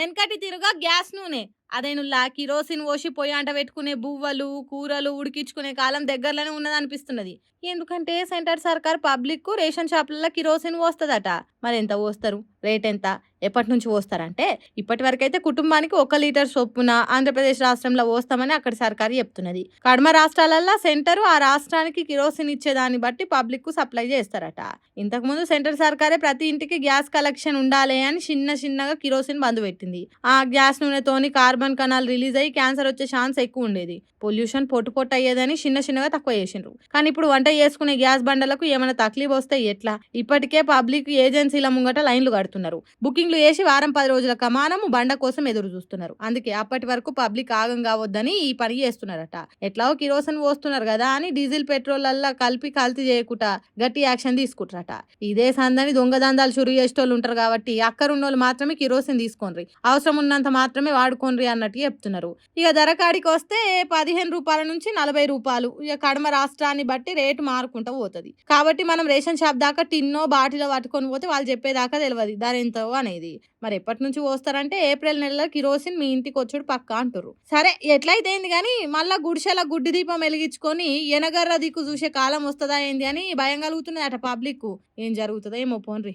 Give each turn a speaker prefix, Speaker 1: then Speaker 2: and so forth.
Speaker 1: ఎనకటి తిరుగా గ్యాస్ నూనె. అదేనుల్లా కిరోసిన్ పోసి పొయ్యి అంట పెట్టుకునే బువ్వలు, కూరలు ఉడికించుకునే కాలం దగ్గరలోనే ఉన్నదనిపిస్తున్నది. ఎందుకంటే సెంటర్ సర్కార్ పబ్లిక్‌కు రేషన్ షాపులలో కిరోసిన్ పోస్తదట. మరెంత పోస్తారు? రేటెంత? ఎప్పటినుంచి పోస్తారంటే, ఇప్పటివరకైతే కుటుంబానికి 1 లీటర్ చొప్పున ఆంధ్రప్రదేశ్ రాష్ట్రంలో పోస్తామని అక్కడి సర్కారు చెప్తున్నది. కడమ రాష్ట్రాలల్లో సెంటరు ఆ రాష్ట్రానికి కిరోసిన్ ఇచ్చేదాన్ని బట్టి పబ్లిక్‌కు సప్లై చేస్తారట. ఇంతకుముందు సెంటర్ సర్కారే ప్రతి ఇంటికి గ్యాస్ కలెక్షన్ ఉండాలి అని చిన్నగా కిరోసిన్ బంద్ పెట్టింది. ఆ గ్యాస్ నూనెతోని కార్బన్ కణాలు రిలీజ్ అయ్యి క్యాన్సర్ వచ్చే ఛాన్స్ ఎక్కువ ఉండేది. పొల్యూషన్ పొట్టు అయ్యేదని చిన్నగా తక్కువ చేసిండ్రు. కానీ ఇప్పుడు వంట చేసుకునే గ్యాస్ బండలకు ఏమైనా తక్లీఫ్ వస్తే ఎట్లా? ఇప్పటికే పబ్లిక్ ఏజెన్సీల ముంగట లైన్లు కడుతున్నారు. బుకింగ్లు చేసి వారం 10 రోజుల కమానము బండ కోసం ఎదురు చూస్తున్నారు. అందుకే అప్పటి వరకు పబ్లిక్ ఆగం కావద్దని ఈ పని చేస్తున్నారట. ఎట్లాగో కిరోసిన్ పోస్తున్నారు కదా అని డీజిల్ పెట్రోల్ కలిపి కల్తీ చేయకుండా గట్టి యాక్షన్ తీసుకుంటారట. ఇదే సందని దొంగదందాలు చురు చేసేటోళ్ళు ఉంటారు కాబట్టి అక్కరున్నోళ్ళు మాత్రమే కిరోసిన్ తీసుకోండి, అవసరం ఉన్నంత మాత్రమే వాడుకోండి అన్నట్టు చెప్తున్నారు. ఇక ధర కాడికి వస్తే 15 రూపాయల నుంచి 40 రూపాయలు. ఇక కడమ రాష్ట్రాన్ని బట్టి రేటు మారుకుంటూ పోతుంది. కాబట్టి మనం రేషన్ షాప్ దాకా టిన్నో బాటిలో పట్టుకొని పోతే వాళ్ళు చెప్పేదాకా తెలియదు ధర ఎంతో అనేది. మరి ఎప్పటి నుంచి పోస్తారంటే ఏప్రిల్ నెలలో కిరోసిన్ మీ ఇంటికి వచ్చుడు పక్కా అంటారు. సరే ఎట్లయితే ఏంది కానీ మళ్ళా గుడిసెల గుడ్డి దీపం వెలిగించుకొని ఎనగర్ర దిక్కు చూసే కాలం వస్తుందా ఏంది అని భయం కలుగుతున్నది అట పబ్లిక్. ఏం జరుగుతుందో ఏమో పోన్రి.